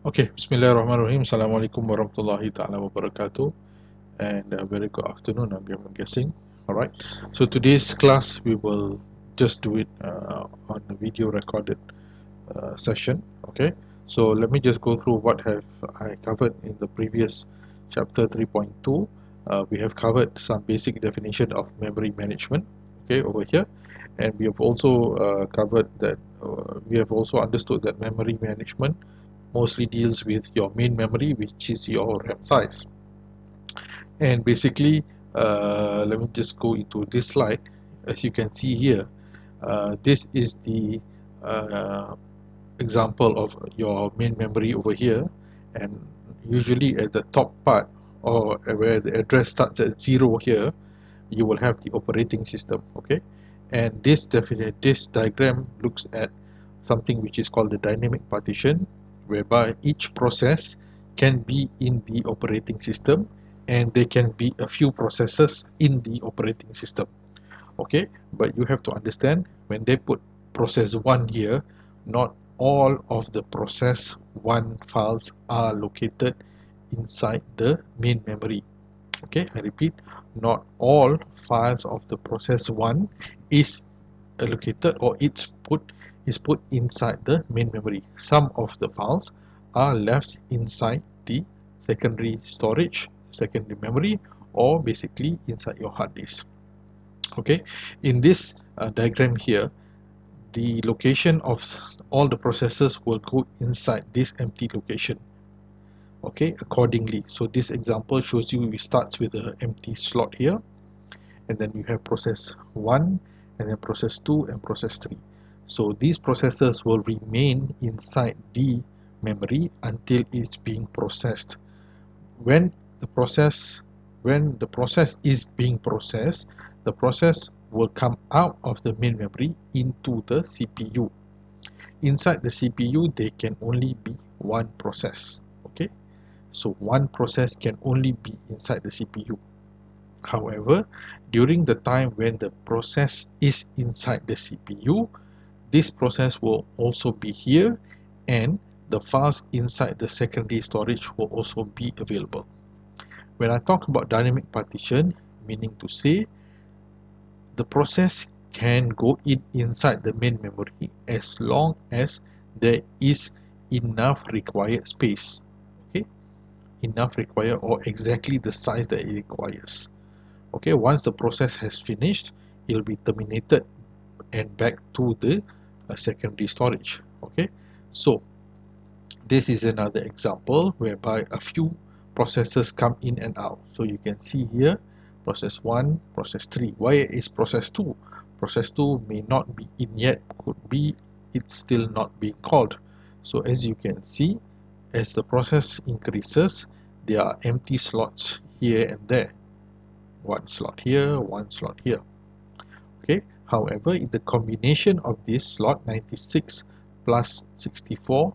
Okay, Bismillahirrahmanirrahim. Assalamualaikum warahmatullahi ta'ala wabarakatuh. And a very good afternoon, I'm guessing. Alright, so today's class we will just do it on a video recorded session. Okay, so let me just go through what have I covered in the previous chapter 3.2. We have covered some basic definition of memory management, okay, over here. And we have also covered that we have also understood that memory management mostly deals with your main memory, which is your RAM size. And basically, let me just go into this slide. As you can see here, this is the example of your main memory over here, and usually at the top part, or where the address starts at 0 here, you will have the operating system. Okay, and this diagram looks at something which is called the dynamic partition, whereby each process can be in the operating system and there can be a few processes in the operating system. Okay, but you have to understand, when they put process 1 here, not all of the process 1 files are located inside the main memory. Okay, I repeat, not all files of the process 1 is allocated, or is put inside the main memory. Some of the files are left inside the secondary storage, secondary memory, or basically inside your hard disk. Okay, in this diagram here, the location of all the processes will go inside this empty location, okay, accordingly. So this example shows you, it starts with an empty slot here, and then you have process 1, and then process 2, and process 3. So these processes will remain inside the memory until it's being processed. When the process is being processed, the process will come out of the main memory into the CPU. Inside the CPU, there can only be one process. Okay, so one process can only be inside the CPU. However, during the time when the process is inside the CPU, this process will also be here, and the files inside the secondary storage will also be available. When I talk about dynamic partition, meaning to say the process can go inside the main memory as long as there is enough required space. Okay, enough required, or exactly the size that it requires. Okay, once the process has finished, it will be terminated and back to the secondary storage. Okay, so this is another example whereby a few processes come in and out. So you can see here, process 1, process 3. Why is process 2? Process 2 may not be in yet, could be it's still not being called. So as you can see, as the process increases, there are empty slots here and there. One slot here, one slot here. Okay, however, in the combination of this slot 96 plus 64,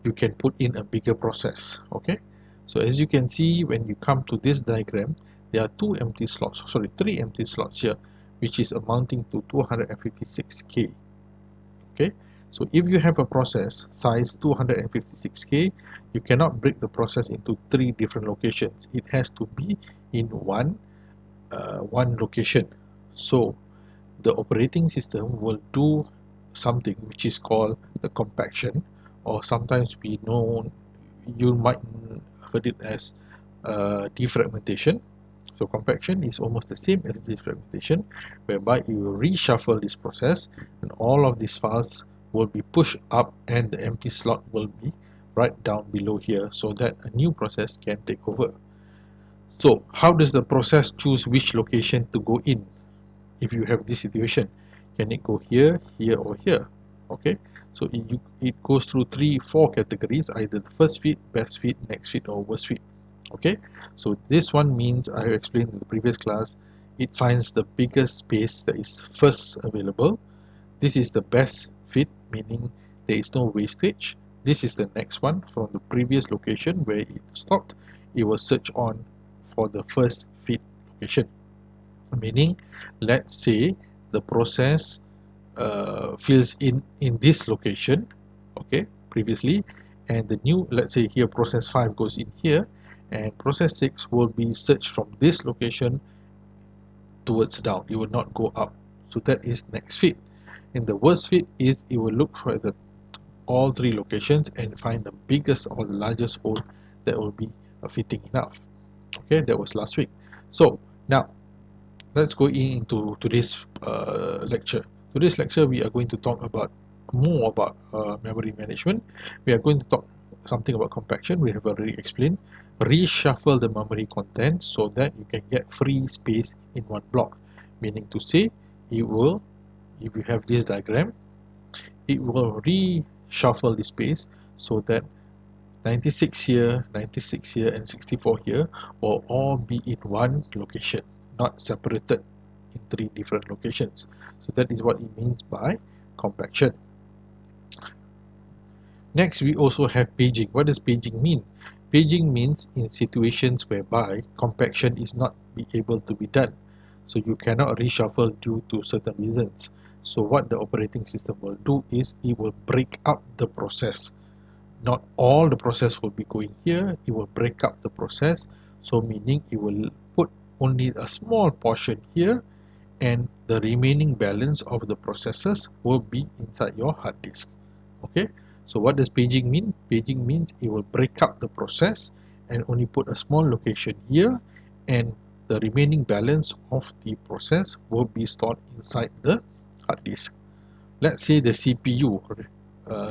you can put in a bigger process. Okay, so as you can see, when you come to this diagram, there are three empty slots here, which is amounting to 256k. Okay, so if you have a process size 256k, you cannot break the process into 3 different locations. It has to be in one location. So the operating system will do something which is called the compaction, or sometimes you might heard it as defragmentation. So compaction is almost the same as defragmentation, whereby you will reshuffle this process and all of these files will be pushed up and the empty slot will be right down below here, so that a new process can take over. So how does the process choose which location to go in? If you have this situation, can it go here, here, or here? Okay, so it goes through 4 categories, either the first fit, best fit, next fit, or worst fit. Okay, so this one means, I have explained in the previous class, it finds the biggest space that is first available. This is the best fit, meaning there is no wastage. This is the next one from the previous location where it stopped. It will search on for the first fit location, meaning, let's say the process fills in this location, okay, previously, and the new, let's say here process 5 goes in here, and process 6 will be searched from this location towards down. It will not go up. So that is next fit. And the worst fit is it will look for the all three locations and find the biggest or the largest hole that will be fitting enough. Okay, that was last week. So now let's go into today's lecture. Today's lecture we are going to talk about more about memory management. We are going to talk something about compaction. We have already explained. Reshuffle the memory content so that you can get free space in one block. Meaning to say, it will, if you have this diagram, it will reshuffle the space so that 96 here, 96 here, and 64 here will all be in one location, not separated in three different locations. So that is what it means by compaction. Next, we also have paging. What does paging mean? Paging means in situations whereby compaction is not be able to be done. So you cannot reshuffle due to certain reasons. So what the operating system will do is it will break up the process. Not all the process will be going here. It will break up the process. So meaning it will put only a small portion here, and the remaining balance of the processes will be inside your hard disk. Okay, so what does paging mean? Paging means it will break up the process and only put a small location here, and the remaining balance of the process will be stored inside the hard disk. Let's say the CPU,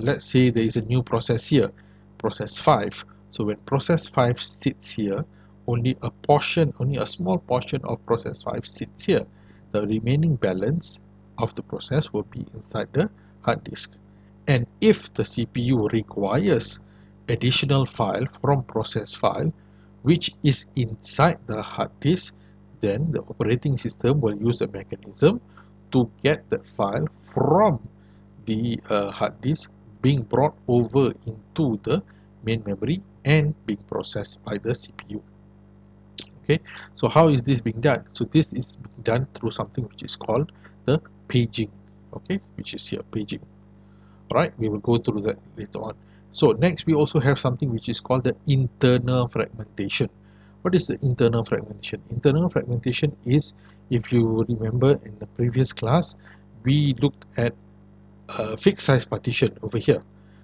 let's say there is a new process here, process 5. So when process 5 sits here, only a small portion of process 5 sits here. The remaining balance of the process will be inside the hard disk. And if the CPU requires additional file from process file, which is inside the hard disk, then the operating system will use a mechanism to get that file from the hard disk being brought over into the main memory and being processed by the CPU. Okay, so how is this being done? So this is being done through something which is called the paging. Okay, which is here, paging. Alright, we will go through that later on. So next we also have something which is called the internal fragmentation. What is the internal fragmentation? Internal fragmentation is, if you remember in the previous class, we looked at a fixed size partition over here.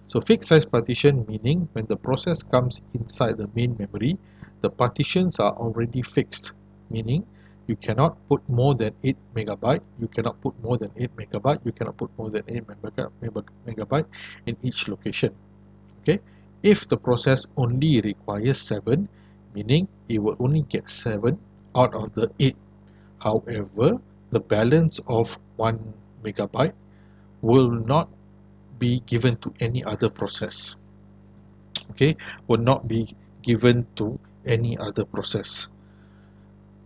So fixed size partition meaning when the process comes inside the main memory, the partitions are already fixed, meaning you cannot put more than 8 megabyte, you cannot put more than 8 megabyte, you cannot put more than 8 megabyte in each location. Okay, if the process only requires 7, meaning it will only get 7 out of the 8. However, the balance of 1 megabyte will not be given to any other process. Okay, will not be given to any other process.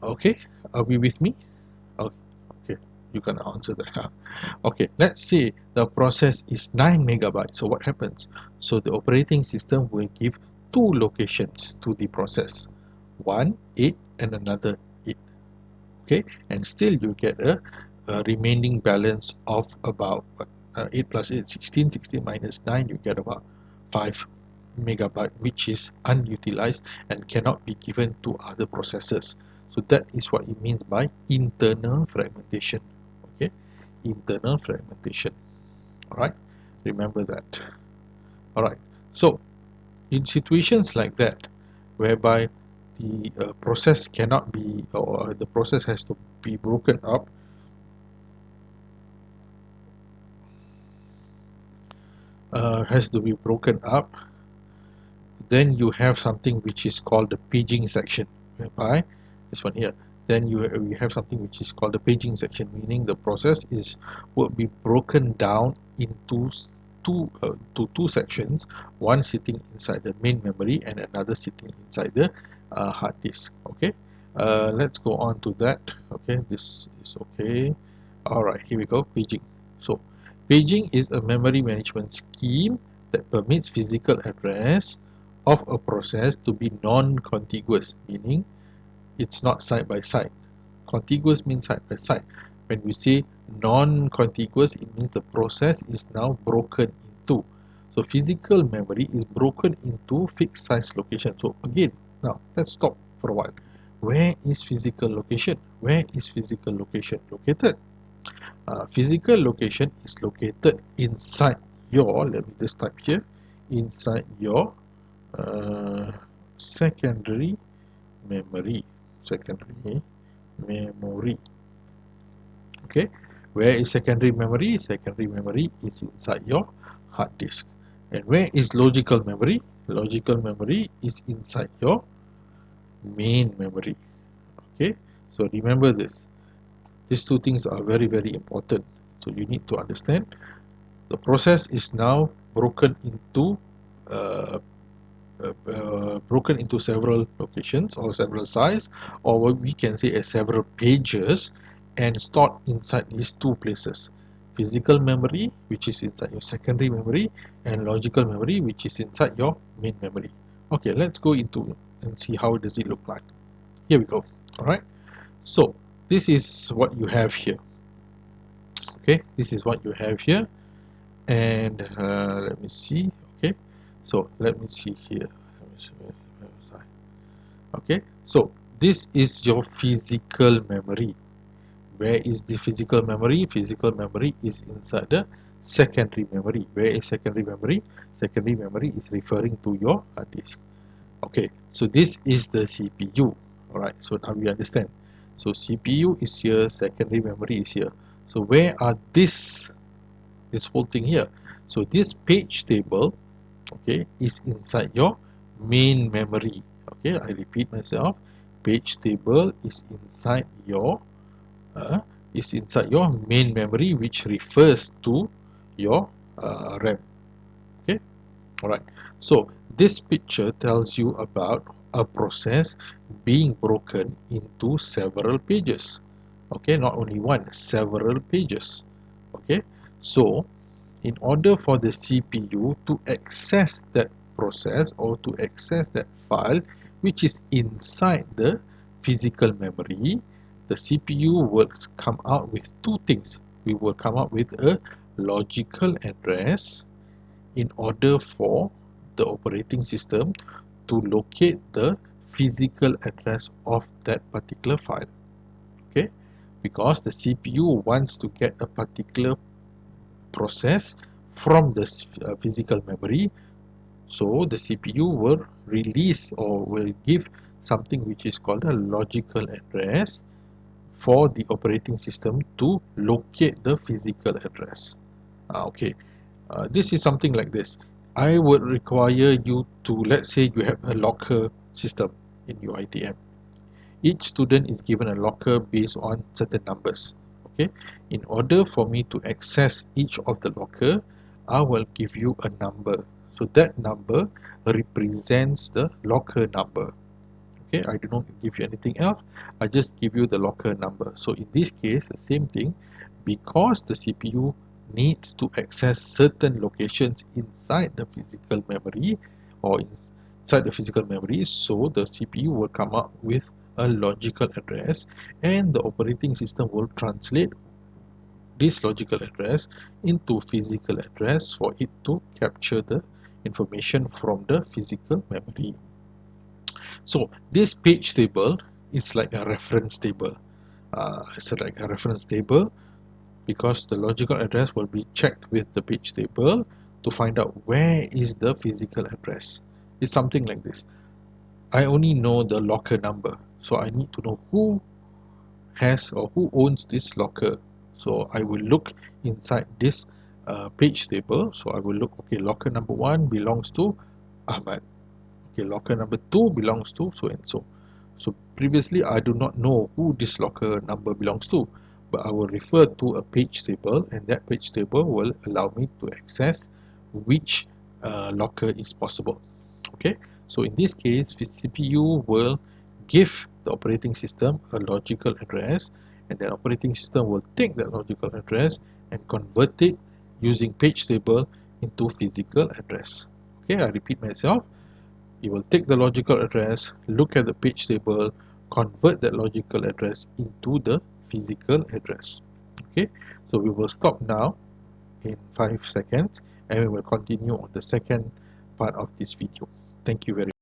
Okay, are we with me? Okay, you can answer that. Huh? Okay, let's say the process is 9 megabytes. So what happens? So the operating system will give two locations to the process, 1, 8, and another 8. Okay, and still you get a remaining balance of about 8 plus 8, 16, 16 minus 9, you get about 5 megabyte, which is unutilized and cannot be given to other processors. So that is what it means by internal fragmentation. Okay, internal fragmentation. Alright, remember that. Alright, so in situations like that, whereby the process cannot be, or the process has to be broken up, then you have something which is called the paging section, whereby this one here, then you have something which is called the paging section, meaning the process will be broken down into two sections, one sitting inside the main memory and another sitting inside the hard disk. Okay, let's go on to that. Okay, this is okay. Alright, here we go. Paging. So paging is a memory management scheme that permits physical address of a process to be non-contiguous, meaning it's not side by side. Contiguous means side by side. When we say non-contiguous, it means the process is now broken into. So physical memory is broken into fixed size location. So again, now let's stop for a while. Where is physical location? Where is physical location located? Physical location is located inside your, let me just type here, inside your uh, secondary memory. Secondary memory. Okay, where is secondary memory? Secondary memory is inside your hard disk. And where is logical memory? Logical memory is inside your main memory. Okay, so remember this. These two things are very important. So you need to understand the process is now broken into uh, several locations or several size, or what we can say as several pages, and stored inside these two places: physical memory, which is inside your secondary memory, and logical memory, which is inside your main memory. Okay, let's go into and see how does it look like. Here we go. All right, so this is what you have here. Okay, this is what you have here. And let me see. Okay, so let me see here. Okay, so this is your physical memory. Where is the physical memory? Physical memory is inside the secondary memory. Where is secondary memory? Secondary memory is referring to your hard disk. Okay, so this is the CPU. Alright, so now we understand. So CPU is here, secondary memory is here. So where are this whole thing here? So this page table, okay, is inside your main memory. Okay, I repeat myself. Page table uh, is inside your main memory, which refers to your RAM. Okay, all right. So this picture tells you about a process being broken into several pages. Okay, not only one, several pages. Okay, so in order for the CPU to access that process or to access that file which is inside the physical memory, the CPU will come out with two things. We will come up with a logical address in order for the operating system to locate the physical address of that particular file. Okay, because the CPU wants to get a particular process from the physical memory, so the CPU will release or will give something which is called a logical address for the operating system to locate the physical address. Okay, this is something like this. I would require you to, let's say you have a locker system in your ITM. Each student is given a locker based on certain numbers. Okay, in order for me to access each of the locker, I will give you a number. So that number represents the locker number. Okay, I do not give you anything else. I just give you the locker number. So in this case, the same thing, because the CPU needs to access certain locations inside the physical memory or inside the physical memory, so the CPU will come up with a logical address, and the operating system will translate this logical address into physical address for it to capture the information from the physical memory. So this page table is like a reference table. It's like a reference table because the logical address will be checked with the page table to find out where is the physical address. It's something like this. I only know the locker number, so I need to know who has or who owns this locker. So I will look inside this page table. So I will look, okay, locker number 1 belongs to Ahmad. Okay, locker number 2 belongs to so and so. So previously I do not know who this locker number belongs to, but I will refer to a page table, and that page table will allow me to access which locker is possible. Okay, so in this case, the CPU will give the operating system a logical address, and the operating system will take that logical address and convert it using page table into physical address. Okay, I repeat myself. You will take the logical address, look at the page table, convert that logical address into the physical address. Okay, so we will stop now in 5 seconds. and we will continue on the second part of this video. Thank you very much.